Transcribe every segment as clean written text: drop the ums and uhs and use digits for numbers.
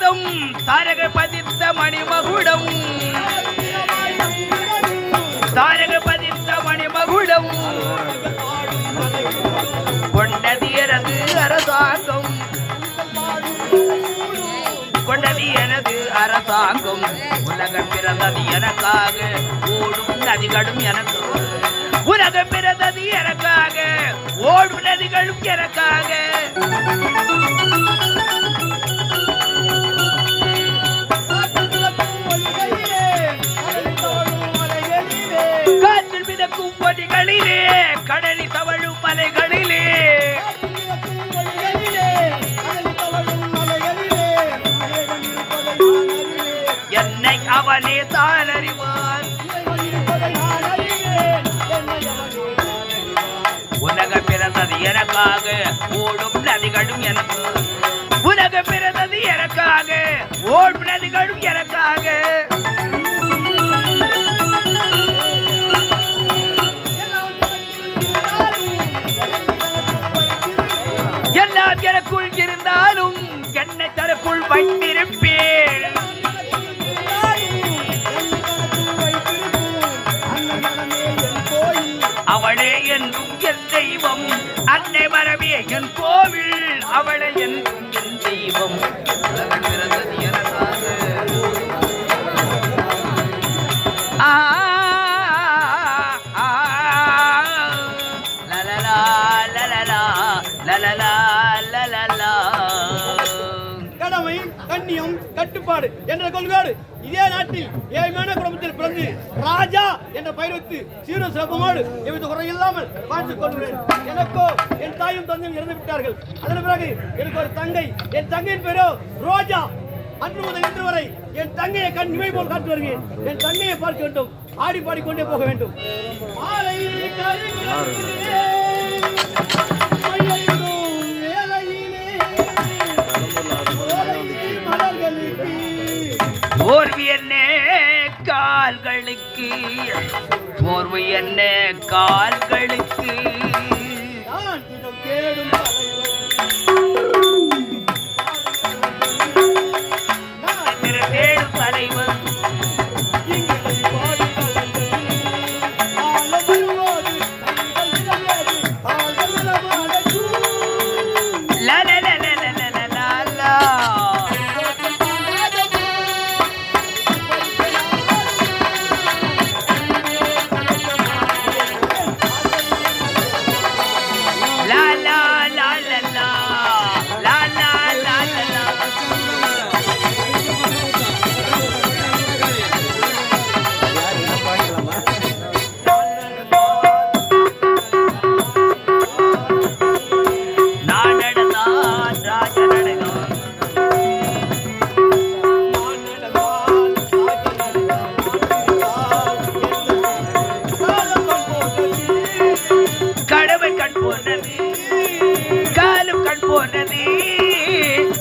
பாதம் தாரக பதித்த மணிமகுடம் தாரக பதித்த மணிமகுடம் கொண்டது எனது அரசாங்கம் கொண்டது எனது அரசாங்கம் உலகம் பிறந்தது எனக்காக ஓடும் நதிகளும் எனக்கு உலகம் பிறந்தது எனக்காக ஓடும் நதிகளும் எனக்காக காற்றில் மிதக்கும் பொடிகளிலே கடலில் தவழும் மலைகளிலே என்னை அவனே தான் அறிவான் உலகம் பிறந்தது எனக்காக ஓடும் நதிகளும் எனக்கு உலகம் பிறந்தது எனக்காக ஓடும் நதிகளும் எனக்காக எல்லாம் எனக்குள் இருந்தாலும் என்னை தனக்குள் வைத்திருப்பேன் அவளே என்றும் என் தெய்வம் அன்னை மரமே என் கோவில் அவளை என்றும் என் தெய்வம் கடமை கண்ணியம் கட்டுப்பாடு என்ற கொள்கையோடு இதே நாட்டில் ஏழ்மையான குடும்பத்தில் பிறந்து ராஜா என்ற பெயர் வைத்து சீரும் சிறப்புமோடு எவ்வித குறையில்லாமல் பார்த்துக் கொள்கிறேன். எனக்கோ என் தாயும் தந்தையும் இறந்து விட்டார்கள். அதன் பிறகு எனக்கு ஒரு தங்கை, என் தங்கையின் பேரோ ரோஜா. அன்று முதல் இன்று வரை என் தங்கையை கண் இமை போல் காட்டு வருகிறேன். என் தங்கையை பார்க்க வேண்டும், ஆடி பாடிக்கொண்டே போக வேண்டும். போர்வு என்ன கால்களுக்கு போர்வு என்ன கால்களுக்கு தேடும் தலைவர்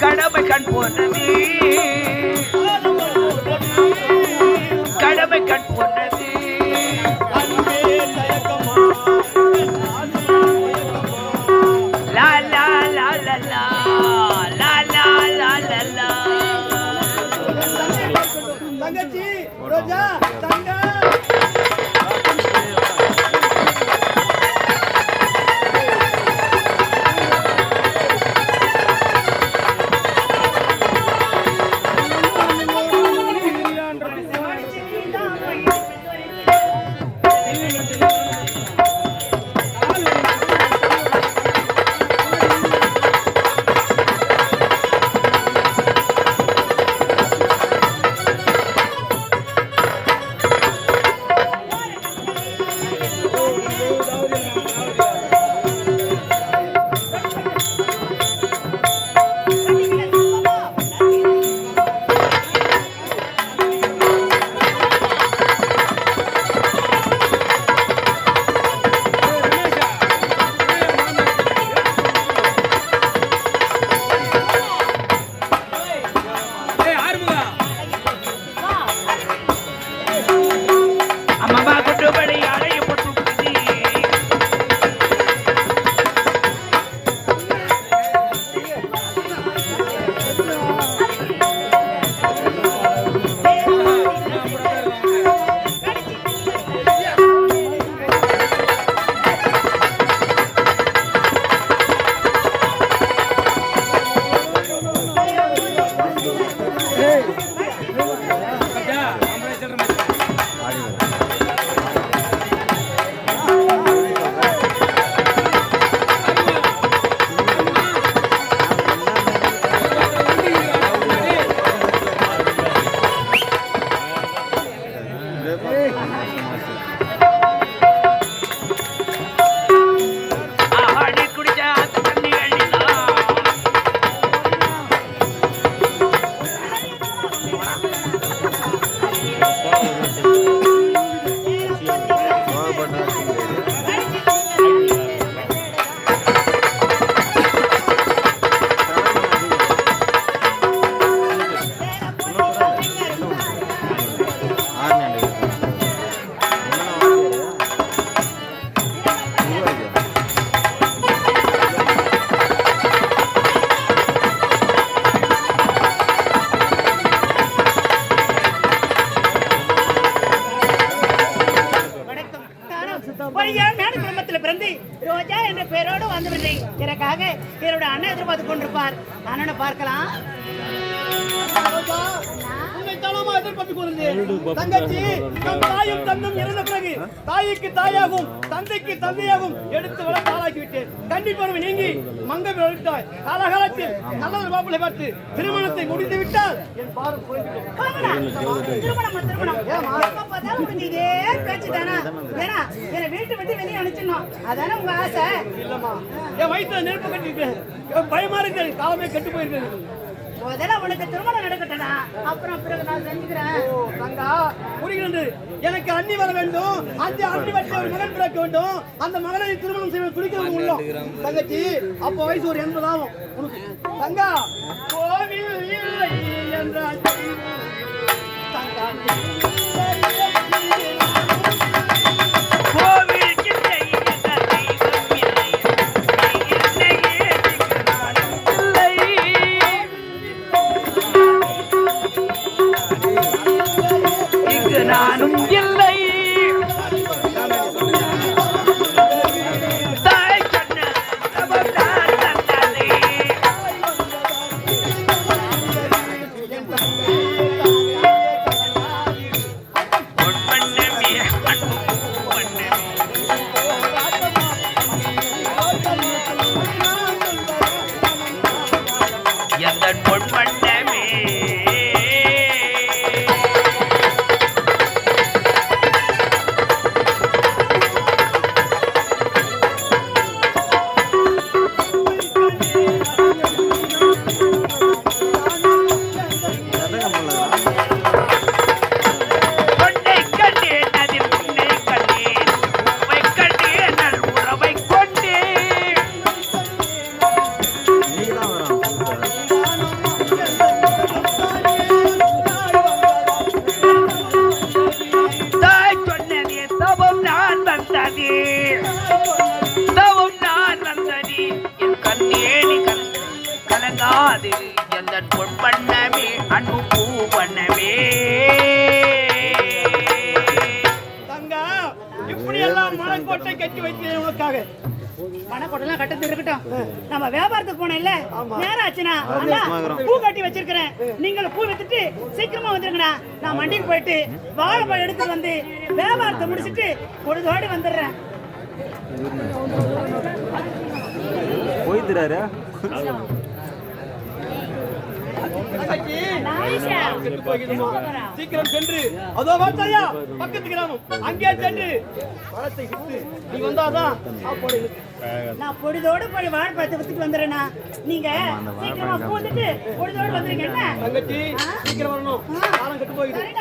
கடமை கண் போனது கடமை கண் போனது லா லா லா லா லா லா லா லா லா லா தங்கச்சி ரோஜா தங்க என்பதற்காக என்னோட அண்ணன் எதிர்பார்த்து கொண்டிருப்பார். அண்ணனை பார்க்கலாம். உன்னை தானமா எதிர்பார்த்துக் கொண்டிருந்தேன். தங்கச்சி, நம் தாயும் தந்தும் இறந்த பிறகு தாய்க்கு தாயாகவும் தந்தைக்கு தந்தையாகவும் எடுத்து வளர்த்து ஆளாக்கி விட்டேன். கண்டிப்பாக நீங்கி மங்கை விட்டாய். காலகாலத்தில் நல்ல மாப்பிளை பார்த்து திருமணத்தை முடித்து விட்டால் என் பாரம் குறைந்துவிடும். திருமணம் எப்ப பார்த்தாலும் உனக்கு இதே பேச்சு தானா? ஏன்னா என்னை வீட்டு விட்டு வெளியே அனுப்பிச்சிடணும், அதானே உங்க ஆசை? இல்லம்மா, என் வயிற்றுல நெருப்பு கட்டிருக்கேன். பயமா இருக்கு, காலமே கெட்டு போயிருக்கேன். முதல்ல உனக்கு திருமணம் நடக்கட்டா, அப்புறம் பிறகு நான் செஞ்சுக்கிறேன். தங்கா புரிகிறது. எனக்கு அண்ணி வர வேண்டும், அந்த அண்ணி வச்சு ஒரு மகன் பிறக்க வேண்டும். அந்த மகனை திருமணம் செய்வது துடிக்கிறது உள்ளோம். தங்கச்சி, அப்போ வயசு ஒரு 80 ஆகும் உனக்கு. தங்கா, கோவில் இல்லை என்றால் தங்கா நானும் இல்லை. தாய் சொன்ன எந்த பொன்வண்ணமே பொன்வண்ணமே அன்பு பூவண்ணமே. தங்கா, இப்படி எல்லாம் மனக்கோட்டை கட்டி வைக்கிறேன் உனக்காக. மனக்கோட்டெல்லாம் கட்டது இருக்கட்டும், நம்ம வியாபாரத்துக்கு போனோம் இல்ல, நேரம் ஆச்சுனா பூ கட்டி வச்சிருக்கிறேன். நீங்களும் பூ வித்துட்டு சீக்கிரமா வந்துருங்கண்ணா. நான் மண்டிக்கு போயிட்டு வாழைப்பழம் எடுத்துட்டு வந்து வியாபாரத்தை முடிச்சிட்டு பொழுதோடி வந்துடுறேன். போயிடுறாரு சீக்கிரம் சென்று அதோ வார்த்தையா பக்கத்து கிராமம் அங்கே சென்று பழத்தை விட்டு நீ வந்தாதான் நான் பொழுதோடு போய் வாழைப்பழத்தை வித்துட்டு வந்துடுறேன்னா நீங்க சீக்கிரமா பூந்துட்டு பொழுதோடு வந்துருங்க. என்ன தங்கச்சி, சீக்கிரம் வரணும், காலம் கெட்டு போயிடுது.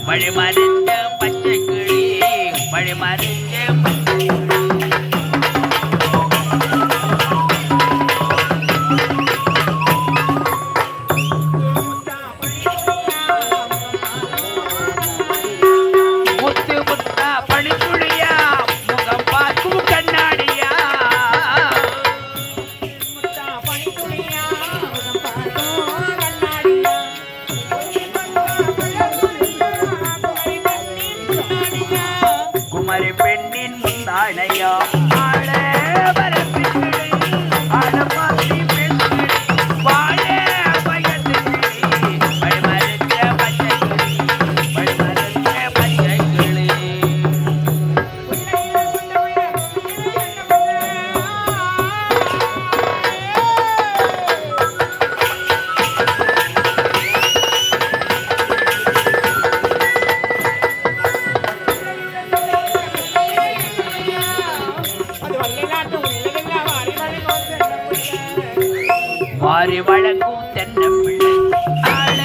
மழை மறைந்த பச்சை கிளி, மழை மறைந்த பச்சை கிளி. முத்து முத்தா பனித்துளியா, முகம் பார்க்கும் கண்ணாடியா. குமரி பெண்ணின் முந்தானையா, ஆள வரப்பிக்கிளி, ஆள பாசி பெண்கிளி, வாழ வயது கிளி, வழிமறைந்த பச்சை கிளி, வழிமறைந்த பச்சை கிளி. வாரி வழங்கும் தென்னம்பிள்ளை ஆள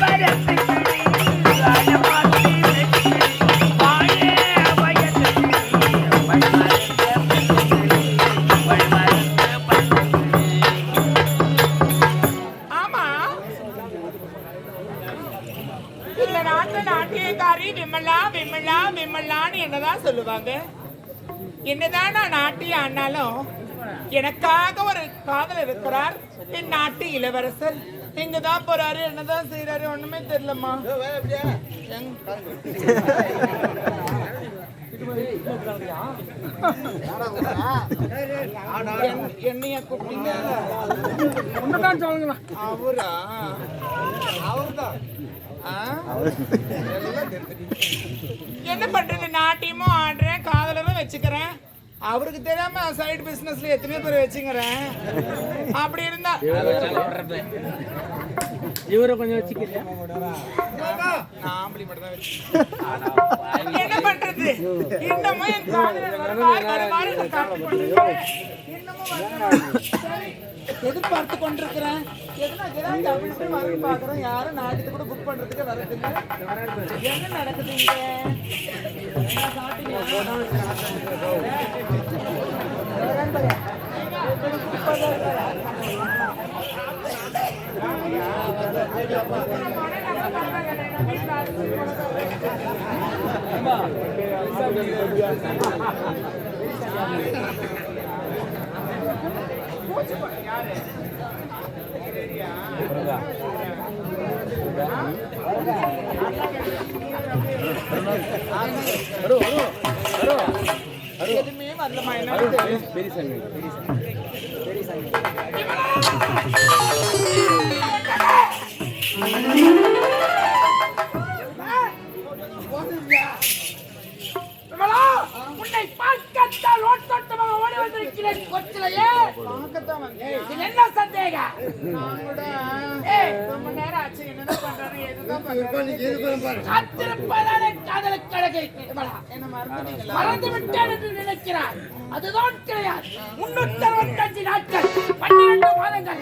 வரத்து கிளி ஆள மாத்தி வாழ வயது ஆமா இந்த நாட்டு நாட்டியக்காரி விமலா விமலா விமலான்னு என்னதான் சொல்லுவாங்க. என்னதான் நான் நாட்டியம் ஆனாலும் எனக்காக ஒரு காதல் இருக்கிறார். என் நாட்டு இளவரசர் இங்கதான் போறாரு, என்னதான் செய்யறாரு ஒண்ணுமே தெரியலம்மா. என்னைய கூப்பிட்டீங்க? அவரா? என்ன பண்றது, நாட்டியமும் ஆடுறேன், காதலரும் வச்சுக்கிறேன். அவருக்கு தெரியாம சைடு பிசினஸ்ல எத்தனையோ பேர் வச்சுக்கிறேன். அப்படி இருந்தா இவரை கொஞ்சம் வச்சுக்கிறியா? என்ன பண்றது, இன்னமும் என் காதலர் வருவார் எதிர்பார்த்து கொண்டிருக்கிறேன். பாக்குறேன், யாரும் நாட்டுக்கு கூட புக் பண்றதுக்கு வரதில்லை. என்ன நடக்குது எதுவுமே வரலமா? என்ன பெரிய சங்க உன்னை பார்க்கத்தான் ஓட்டோட்டமாக ஓடி வந்திருக்கிறேன். கொச்சிலையே பார்க்கத்தான் வந்தேன். என்ன சந்தேகம்? நான் கூட ரொம்ப நேரம் ஆச்சு, என்ன பண்றாரு, எதுதான் பண்றாரு. காத்திருப்பதாலே காதலுக்கு அழகை. என்ன மறந்து விட்டேன் என்று நினைக்கிறார். அதுதான் கிடையாது. 365 நாட்கள், 12 மாதங்கள்,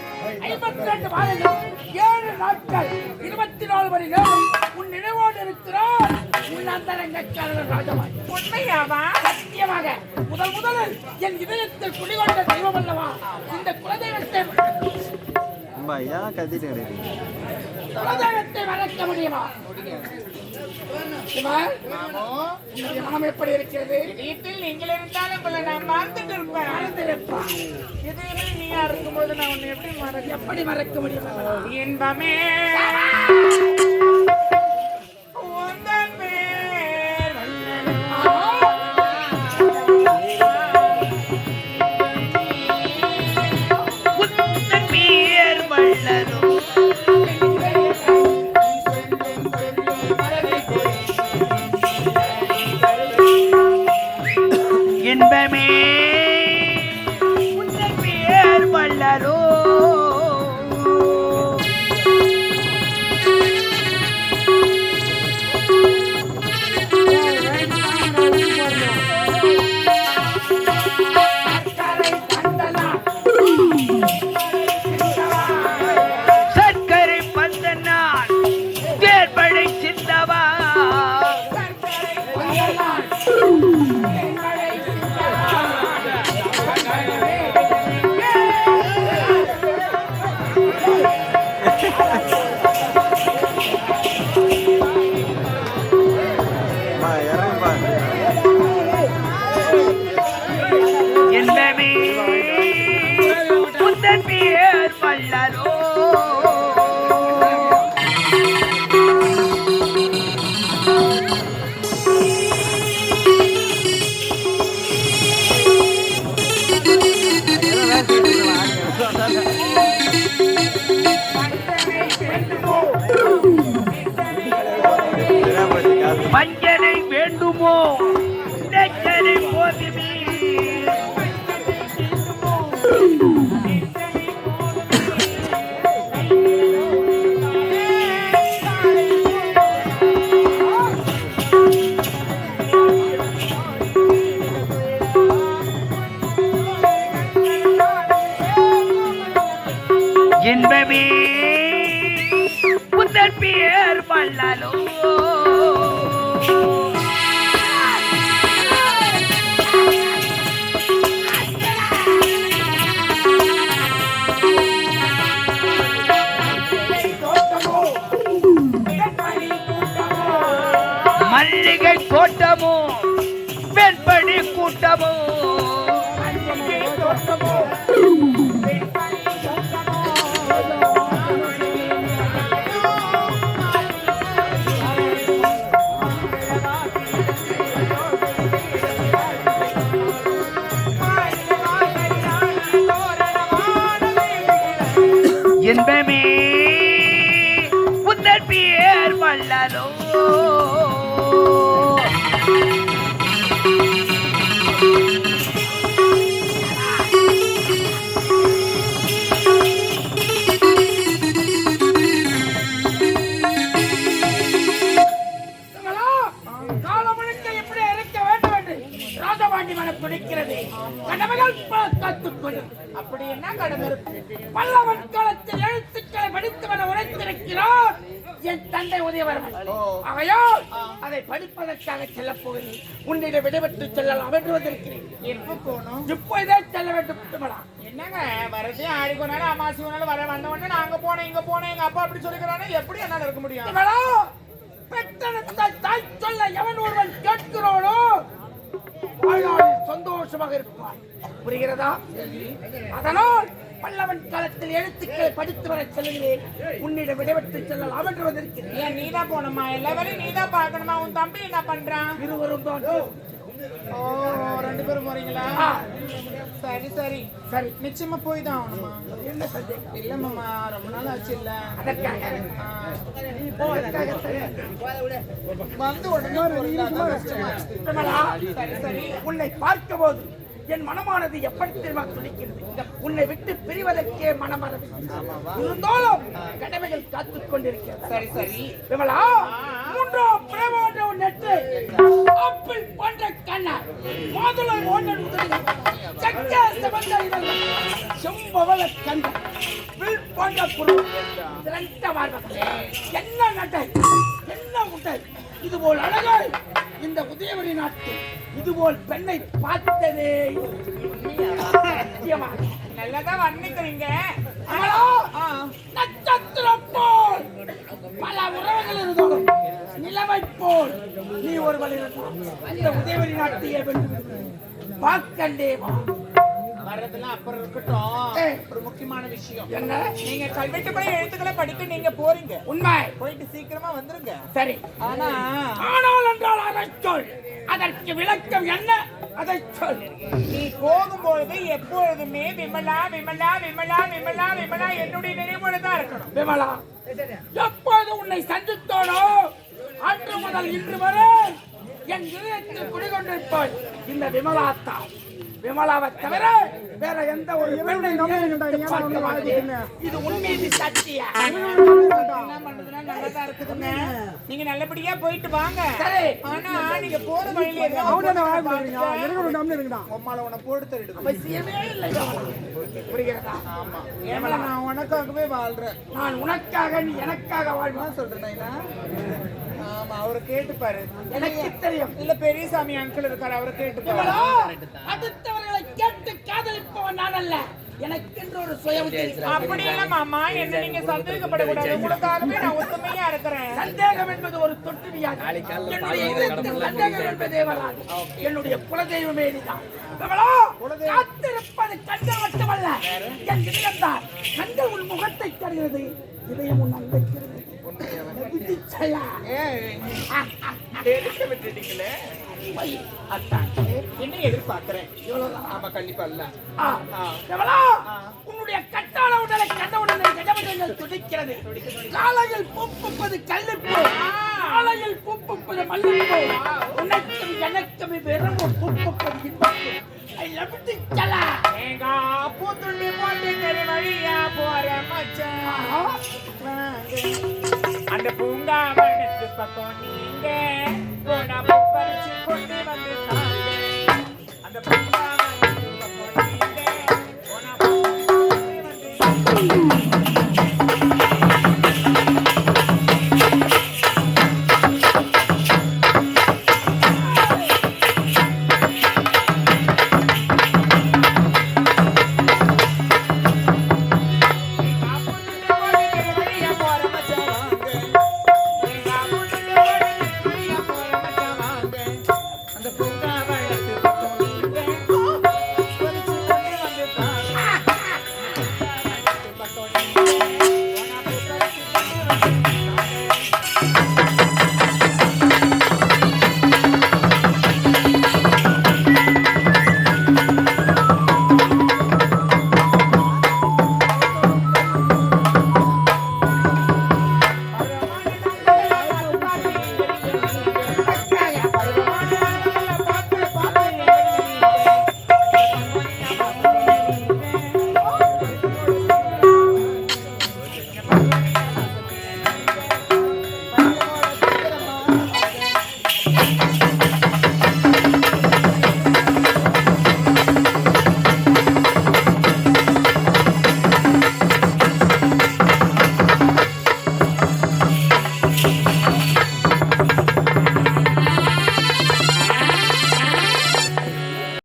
52 மாதங்கள், 7 நாட்கள், 24 மணி நேரம் உன் நினைவோடு இருக்கிறார். உன் அந்தரங்கக்காரர் ராஜமாய். உண்மையாவா? சத்தியமாக. முதலில் என் இதயத்தில் குடிகொண்ட தெய்வம் அல்லவா இந்த குலதெய்வத்தை. குலதெய்வத்தை மறக்க முடியுமா? மனம் எப்படி இருக்கிறது? வீட்டில் நீங்கள் இருந்தாலும் உங்களை நான் மறந்துட்டு இருப்பேன். எதுவுமே நீயா இருக்கும்போது நான் உன்னை எப்படி மறக்க முடியும்? இன்பமே இன்பமே உன்னை பேர் வல்லரோ. சர்க்கரை பந்தனால் தேர்படை சிந்தவா. என்பவே உந்தன் பேர் வல்லரோ. மஞ்சனை வேண்டுமோ மல்லிகை தோட்டமோ வெண்படி கூட்டமோ இன்பமே உந்தன் பேர் வல்லலோ துடிக்கிறது கடமைகள் காத்துக்கொண்டு அப்படி என்ன கடமை பல்லவன் காலத்தில் எழுத்துக்களை படித்தவன உரைத்திருக்கிறார் என் தந்தை உதயவர்மன் அவையால் அதை படிப்பதற்காக செல்ல போகிறேன் உன்னிடம் விடைபெற்று செல்லலாம் என்று வந்திருக்கிறேன் எப்ப போகணும் இப்போதே செல்ல வேண்டும் என்னங்க வரதே ஆடிக்கோ நாள் அமாசி நாள் வர வந்த உடனே நாங்க போனேன் இங்க போனேன் எங்க அப்பா அப்படி சொல்லிக்கிறானே எப்படி என்னால இருக்க முடியும் பெற்றனத்தை தாய் சொல்ல எவன் ஒருவன் கேட்கிறானோ சந்தோஷமாக இருப்பார் புரிகிறதா அதனால் பல்லவன் காலத்தில் எழுத்துக்களை படித்து வர செல்கிறேன் உன்னிடம் விடைபெற்று செல்லலாம் என்று வந்திருக்கிறேன் நீதான் போனமா எல்லாரும் நீதான் பார்க்கணுமா உன் தம்பி என்ன பண்றான் இருவரும் தான் ஓ 2 பேரும் போறீங்களா சரி சரி சரி நிச்சயமா போய் தான் ஆகணுமா என்ன சந்தேகம் இல்ல மாமா ரொம்ப நாள் ஆச்சு இல்ல வந்து உடனே சரி சரி உன்னை பார்க்க போது என் மனமானது எப்படி தெரியுமா துடிக்கிறது உன்னை விட்டு பிரிவதற்கே மனமரது இருந்தாலும் கடமைகள் காத்துக் கொண்டிருக்கிறது சரி சரி விமலா மூன்றாம் பிரேமோட நெட்டு ஆப்பிள் போன்ற கண்ணா மாதுளை போன்ற முதலில் சக்கர சம்பந்த இதழ்கள் செம்பவள கண்ட வில் போன்ற குரு திரண்ட வாழ்வதே என்ன நட்டை என்ன முட்டை இதுபோல் அழகாய் இந்த உதயவரி நாட்டில் இதுபோல் பெண்ணை பார்த்ததே நல்லதா வர்ணிக்கிறீங்க நட்சத்திரம் போல் பல உறவுகள் இருந்தாலும் நிலவை போல் நீ ஒருவள் இருந்தால் இந்த உதயவரி நாட்டையே வென்று பார்க்கண்டேவா வர்றதெல்லாம் அப்புறம் இருக்கட்டும் ஒரு முக்கியமான விஷயம் என்ன நீங்க கல்வெட்டுப்படி எழுத்துக்களை படிக்க நீங்க போறீங்க உண்மை போயிட்டு சீக்கிரமா வந்துருங்க சரி ஆனால் என்றால் அதை சொல் அதற்கு விளக்கம் என்ன அதை சொல் நீ போகும்பொழுது எப்பொழுதுமே விமலா விமலா விமலா விமலா விமலா என்னுடைய நினைவோடு தான் இருக்கணும் விமலா எப்பொழுது உன்னை சந்தித்தோனோ அன்று முதல் இன்று வரை என் இதயத்தில் குடிகொண்டிருப்பாய் இந்த விமலா தான் விமலாவை தவிர வேற எந்த ஒரு இது உண்மையை சத்தியா என்ன பண்றதுன்னா நல்லதா இருக்குதுங்க நீங்க நல்லபடியா போயிட்டு வாங்க சரி ஆனா நீங்க போற வழியில உம்மால உன போட்டு தருடு அவசியமே இல்லை புரிகிறதா ஆமா ஏமலா நான் உனக்காகவே வாழ்றேன் நான் உனக்காக நீ எனக்காக வாழ்றேன்னு சொல்றேன் ஆமா அவரை கேட்டுப்பாரு எனக்கு தெரியும் இல்ல பெரியசாமி அங்கிள் இருக்காரு அவரை கேட்டுப்பாரு அடுத்தவர்களை கேட்டு காதலிப்பவன் நான் அல்ல எனக்கென்று ஒரு சுய அப்படி இல்ல மாமா என்ன நீங்க சந்தேகப்படக்கூடாது உங்களுக்காகவே நான் உண்மையா இருக்கிறேன் சந்தேகம் என்பது ஒரு தொற்று வியாதி சந்தேகம் என்பதே வராது என்னுடைய குலதெய்வமே நீதான் காத்திருப்பது கண்கள் மட்டுமல்ல என் இதயம்தான் கண்கள் உன் முகத்தை தருகிறது இதயம் உன் அன்பைக்கிறது என்ன எதிர்பார்க்கிறேன் ஆமா கண்டிப்பா இல்ல உன்னுடைய கட்டான உடலை கண்டவுடனே கடவுள் துடிக்கிறது காலையில் பூப்புப்பது கல்லுப்போ காலையில் பூப்புப்பது மல்லிப்போ உனக்கும் எனக்கும் வெறும் பூப்புப்பது இன்பப்போ ஐ லவ் டு சலா ஏங்கா பூத்துள்ளி போட்டு தெரி வழியா போற மச்சான் அந்த பூங்காவனத்து பக்கம் நீங்க போன